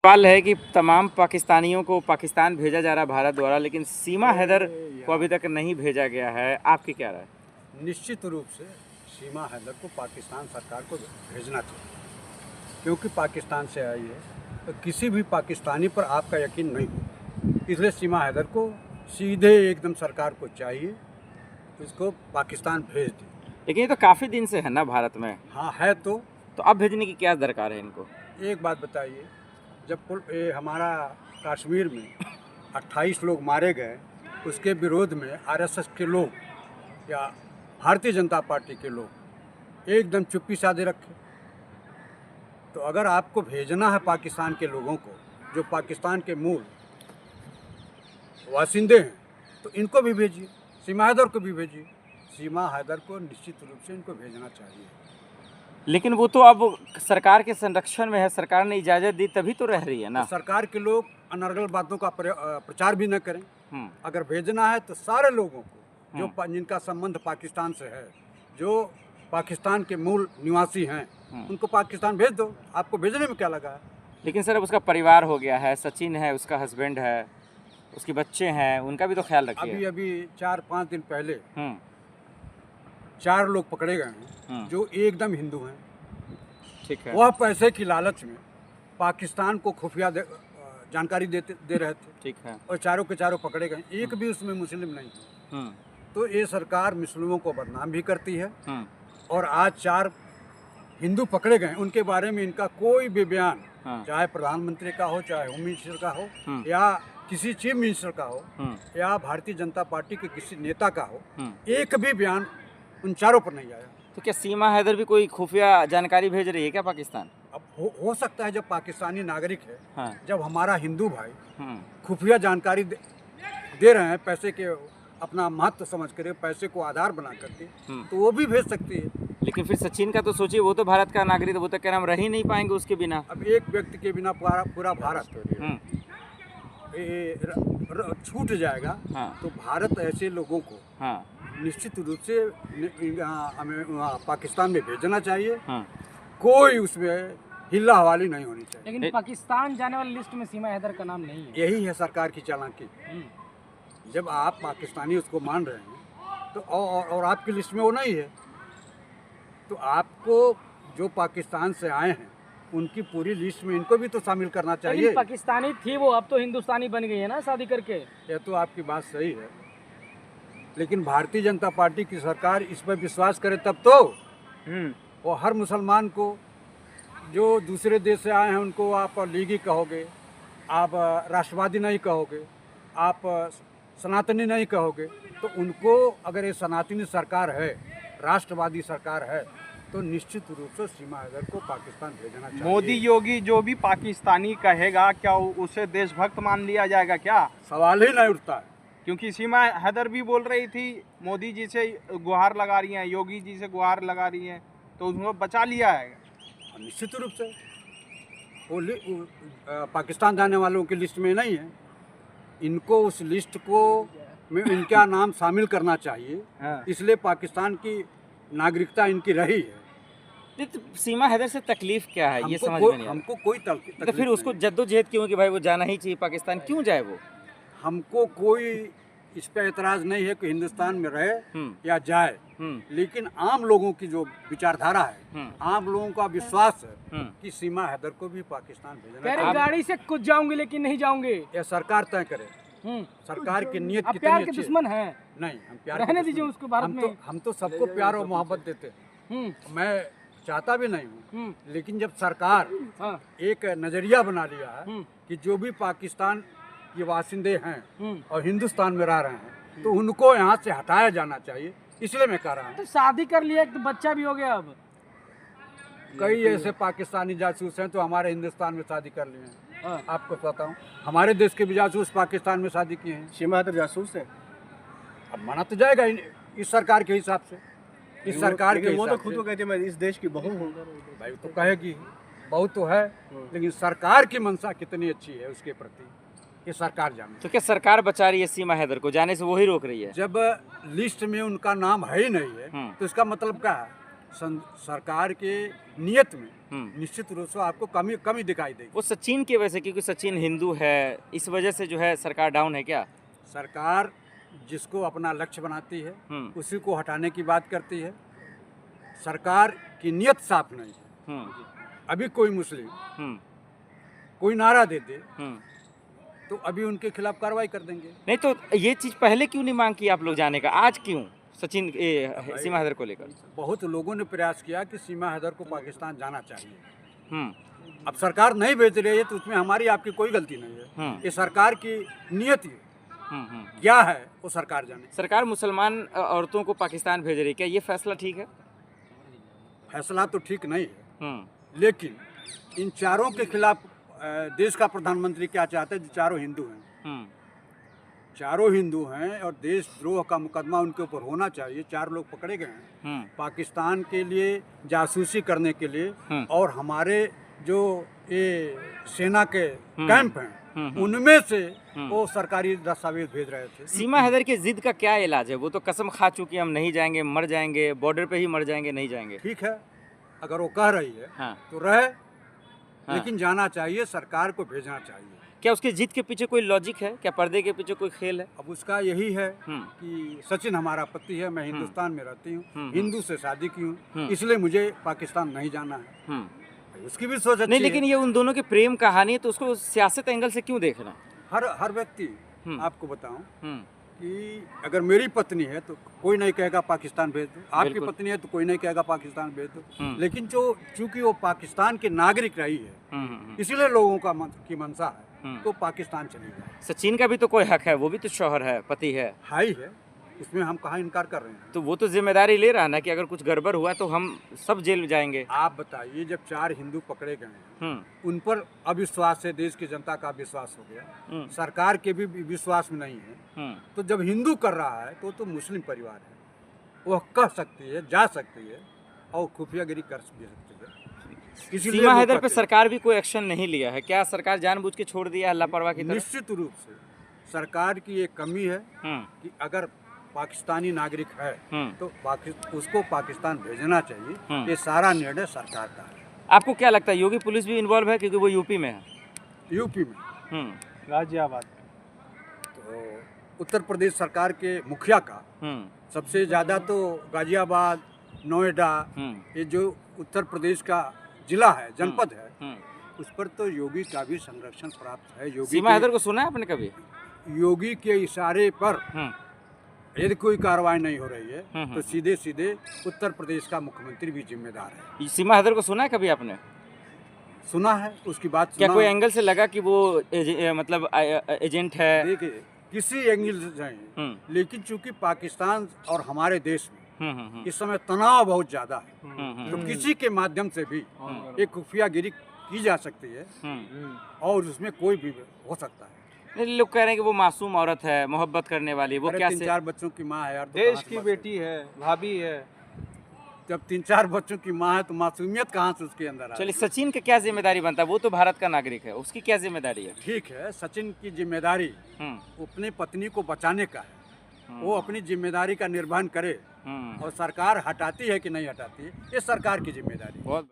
सवाल है कि तमाम पाकिस्तानियों को पाकिस्तान भेजा जा रहा है भारत द्वारा, लेकिन सीमा हैदर को अभी तक नहीं भेजा गया है। आपकी क्या राय? निश्चित रूप से सीमा हैदर को पाकिस्तान सरकार को भेजना चाहिए, क्योंकि पाकिस्तान से आई है तो किसी भी पाकिस्तानी पर आपका यकीन नहीं हो। इसलिए सीमा हैदर को सीधे एकदम सरकार को चाहिए, इसको पाकिस्तान भेज दी। लेकिन ये तो काफ़ी दिन से है ना भारत में। हाँ है तो अब भेजने की क्या दरकार है इनको? एक बात बताइए, जब हमारा कश्मीर में 28 लोग मारे गए, उसके विरोध में आरएसएस के लोग या भारतीय जनता पार्टी के लोग एकदम चुप्पी साधे रखे। तो अगर आपको भेजना है पाकिस्तान के लोगों को, जो पाकिस्तान के मूल वासिंदे हैं, तो इनको भी भेजिए, सीमा हैदर को भी भेजिए। सीमा हैदर को निश्चित रूप से इनको भेजना चाहिए। लेकिन वो तो अब सरकार के संरक्षण में है, सरकार ने इजाज़त दी तभी तो रह रही है ना। तो सरकार के लोग अनर्गल बातों का प्रचार भी न करें। अगर भेजना है तो सारे लोगों को जो जिनका संबंध पाकिस्तान से है, जो पाकिस्तान के मूल निवासी हैं, उनको पाकिस्तान भेज दो। आपको भेजने में क्या लगा है? लेकिन सर अब उसका परिवार हो गया है, सचिन है, उसका हस्बैंड है, उसके बच्चे हैं, उनका भी तो ख्याल रखिए। अभी 4-5 दिन पहले 4 लोग पकड़े गए हैं जो एकदम हिंदू हैं। ठीक है। वह पैसे की लालच में पाकिस्तान को खुफिया जानकारी दे रहे थे। ठीक है। और चारों के चारों पकड़े गए, एक भी उसमें मुस्लिम नहीं है। तो ये सरकार मुस्लिमों को बदनाम भी करती है। और आज 4 हिंदू पकड़े गए, उनके बारे में इनका कोई भी बयान, चाहे प्रधानमंत्री का हो, चाहे होम मिनिस्टर का हो, या किसी चीफ मिनिस्टर का हो, या भारतीय जनता पार्टी के किसी नेता का हो, एक भी बयान उन चारों पर नहीं आया। तो क्या सीमा हैदर भी कोई खुफिया जानकारी भेज रही है क्या पाकिस्तान? अब हो सकता है, जब पाकिस्तानी नागरिक है, हाँ। जब हमारा हिंदू भाई खुफिया जानकारी दे रहे हैं, पैसे के अपना महत्व समझ कर, पैसे को आधार बना करके, तो वो भी भेज सकती है। लेकिन फिर सचिन का तो सोचिए, वो तो भारत का नागरिक है, वो तो कह रहे हम रह ही नहीं पाएंगे उसके बिना। अब एक व्यक्ति के बिना पूरा भारत छूट जाएगा। तो भारत ऐसे लोगों को निश्चित रूप से हमें पाकिस्तान में भेजना चाहिए। कोई उसमें हिल्ला हवाली नहीं होनी चाहिए। लेकिन पाकिस्तान जाने वाली लिस्ट में सीमा हैदर का नाम नहीं है। यही है सरकार की चालाकी। जब आप पाकिस्तानी उसको मान रहे हैं तो और आपकी लिस्ट में वो नहीं है, तो आपको जो पाकिस्तान से आए हैं उनकी पूरी लिस्ट में इनको भी तो शामिल करना चाहिए। लेकिन पाकिस्तानी थी वो, अब तो हिंदुस्तानी बन गई है ना शादी करके। यह तो आपकी बात सही है, लेकिन भारतीय जनता पार्टी की सरकार इस पर विश्वास करे तब तो। वो हर मुसलमान को, जो दूसरे देश से आए हैं, उनको आप लीगी कहोगे, आप राष्ट्रवादी नहीं कहोगे, आप सनातनी नहीं कहोगे, तो उनको अगर ये सनातनी सरकार है, राष्ट्रवादी सरकार है, तो निश्चित रूप से सीमा हैदर को पाकिस्तान भेजना चाहिए। मोदी योगी जो भी पाकिस्तानी कहेगा, क्या उसे देशभक्त मान लिया जाएगा? क्या सवाल ही नहीं उठता है। क्योंकि सीमा हैदर भी बोल रही थी, मोदी जी से गुहार लगा रही हैं, योगी जी से गुहार लगा रही हैं, तो उनको बचा लिया है। निश्चित रूप से वो पाकिस्तान जाने वालों की लिस्ट में नहीं है। इनको उस लिस्ट को में इनका नाम शामिल करना चाहिए। इसलिए पाकिस्तान की नागरिकता इनकी रही है। तो सीमा हैदर से तकलीफ क्या है, ये समझ में नहीं आ रहा। हमको कोई तकलीफ तो फिर उसको जद्दोजहद क्यों कि भाई वो जाना ही चाहिए पाकिस्तान, क्यों जाए वो? हमको कोई इस पर एतराज़ नहीं है कि हिंदुस्तान में रहे या जाए, लेकिन आम लोगों की जो विचारधारा है, आम लोगों का विश्वास है कि सीमा हैदर को भी पाकिस्तान भेजना चाहिए। गाड़ी से कुछ जाऊंगे लेकिन नहीं जाऊंगे, यह सरकार तय करे। सरकार की नीयत कितनी प्यार के अच्छी दुश्मन है। नहीं, हम प्यार रहने दीजिए उसको भारत में। हम तो सबको प्यार और मोहब्बत देते हैं। मैं चाहता भी नहीं हूँ, लेकिन जब सरकार एक नजरिया बना लिया है कि जो भी पाकिस्तान के वासिंदे हैं और हिंदुस्तान में रह रहे हैं, तो उनको यहाँ से हटाया जाना चाहिए, इसलिए मैं कह रहा हूँ। तो शादी कर लिया, एक तो बच्चा भी हो गया। अब कई ऐसे पाकिस्तानी जासूस हैं तो हमारे हिंदुस्तान में शादी कर लिए हैं। आपको बताऊं, हमारे देश के भी जासूस पाकिस्तान में शादी किए हैं। सीमा हैदर जासूस है। अब माना तो जाएगा इस सरकार के हिसाब से। इस सरकार के वो तो खुद को कहते हैं मैं इस देश की बहू हूँ। भाई तो कहेगी, बहू तो है, लेकिन सरकार की मंशा कितनी अच्छी है उसके प्रति, ये सरकार जाने। तो क्या सरकार बचा रही है सीमा हैदर को, जाने से वही रोक रही है? जब लिस्ट में उनका नाम है ही नहीं है, तो इसका मतलब क्या है? सरकार के नियत में हम्म। निश्चित रूप से आपको कमी दिखाई देगी। वो सचिन की वजह से, क्योंकि सचिन हिंदू है, इस वजह से जो है सरकार डाउन है क्या? सरकार जिसको अपना लक्ष्य बनाती है उसी को हटाने की बात करती है। सरकार की नियत साफ नहीं है। अभी कोई मुस्लिम कोई नारा दे दे तो अभी उनके खिलाफ कार्रवाई कर देंगे। नहीं तो ये चीज पहले क्यों नहीं मांग की आप लोग जाने का, आज क्यों सचिन सीमा हैदर को लेकर? बहुत लोगों ने प्रयास किया कि सीमा हैदर को पाकिस्तान जाना चाहिए। हम्म अब सरकार नहीं भेज रही है तो उसमें हमारी आपकी कोई गलती नहीं है। ये सरकार की नियत ही क्या है वो सरकार जाने। सरकार मुसलमान औरतों को पाकिस्तान भेज रही है, क्या ये फैसला ठीक है? फैसला तो ठीक नहीं है, लेकिन इन चारों के खिलाफ देश का प्रधानमंत्री क्या चाहते हैं? चारों हिंदू हैं, चारों हिंदू हैं और देशद्रोह का मुकदमा उनके ऊपर होना चाहिए। 4 लोग पकड़े गए हैं पाकिस्तान के लिए जासूसी करने के लिए, और हमारे जो ये सेना के कैंप हैं उनमें से वो सरकारी दस्तावेज भेज रहे थे। सीमा हैदर की जिद का क्या इलाज है? वो तो कसम खा चुकी, हम नहीं जाएंगे, मर जाएंगे, बॉर्डर पे ही मर जाएंगे, नहीं जाएंगे। ठीक है, अगर वो कह रही है तो रहे, लेकिन जाना चाहिए, सरकार को भेजना चाहिए। क्या उसकी जिद के पीछे कोई लॉजिक है? क्या पर्दे के पीछे कोई खेल है? अब उसका यही है कि सचिन हमारा पति है, मैं हिंदुस्तान में रहती हूँ, हिंदू से शादी की हूँ, इसलिए मुझे पाकिस्तान नहीं जाना है। उसकी भी सोच अच्छी नहीं, लेकिन है। ये उन दोनों की प्रेम कहानी है, तो उसको सियासत एंगल से क्यों देखना? हर व्यक्ति, आपको बताऊं कि अगर मेरी पत्नी है तो कोई नहीं कहेगा पाकिस्तान भेज दो, आपकी पत्नी है तो कोई नहीं कहेगा पाकिस्तान भेज दो, लेकिन चूंकि वो पाकिस्तान की नागरिक रही है इसलिए लोगों की मंशा है तो पाकिस्तान चली जाए। सचिन का भी तो कोई हक है, वो भी तो शौहर है, पति है। हाई है, इसमें हम कहाँ इनकार कर रहे हैं। तो वो तो जिम्मेदारी ले रहा है ना कि अगर कुछ गड़बड़ हुआ तो हम सब जेल जाएंगे। आप बताइए, जब 4 हिंदू पकड़े गए हैं उन पर अविश्वास से देश की जनता का विश्वास हो गया, सरकार के भी विश्वास में नहीं है, तो जब हिंदू कर रहा है तो मुस्लिम परिवार है, वह कह सकती है, जा सकती है और खुफियागिरी कर भी सकती है। सीमा हैदर पे सरकार भी कोई एक्शन नहीं लिया है क्या? सरकार जानबूझ के छोड़ दिया है लापरवाह की तरह? निश्चित रूप से सरकार की ये कमी है कि अगर पाकिस्तानी नागरिक है तो उसको पाकिस्तान भेजना चाहिए। ये सारा निर्णय सरकार का है। आपको क्या लगता है योगी पुलिस भी इन्वॉल्व है, क्योंकि वो यूपी में है? यूपी में गाजियाबाद, तो उत्तर प्रदेश सरकार के मुखिया का सबसे ज़्यादा तो गाजियाबाद, नोएडा, ये जो उत्तर प्रदेश का जिला है, जनपद है, उस पर तो योगी का भी संरक्षण प्राप्त है। योगी सीमा हैदर को सुना है आपने कभी? योगी के इशारे पर यदि कोई कार्रवाई नहीं हो रही है तो सीधे सीधे उत्तर प्रदेश का मुख्यमंत्री भी जिम्मेदार है। सीमा हैदर को सुना है कभी आपने? सुना है, उसकी बात क्या सुना कोई है। एंगल से लगा कि वो मतलब एजेंट है? देखिए, किसी एंगल से जाए, लेकिन चूंकि पाकिस्तान और हमारे देश में इस समय तनाव बहुत ज्यादा है, तो किसी के माध्यम से भी एक खुफियागिरी की जा सकती है और उसमें कोई भी हो सकता है। लोग कह रहे हैं कि वो मासूम औरत है, मोहब्बत करने वाली, वो क्या 3-4 बच्चों की माँ है यार, तो देश कहाँ से की बच बेटी है, भाभी है। जब 3-4 बच्चों की माँ है तो मासूमियत कहाँ से उसके अंदर है? चलिए, सचिन का क्या जिम्मेदारी बनता है? वो तो भारत का नागरिक है, उसकी क्या जिम्मेदारी है? ठीक है, सचिन की जिम्मेदारी अपनी पत्नी को बचाने का है, वो अपनी जिम्मेदारी का निर्वहन करे, और सरकार हटाती है कि नहीं हटाती है ये सरकार की जिम्मेदारी है। बहुत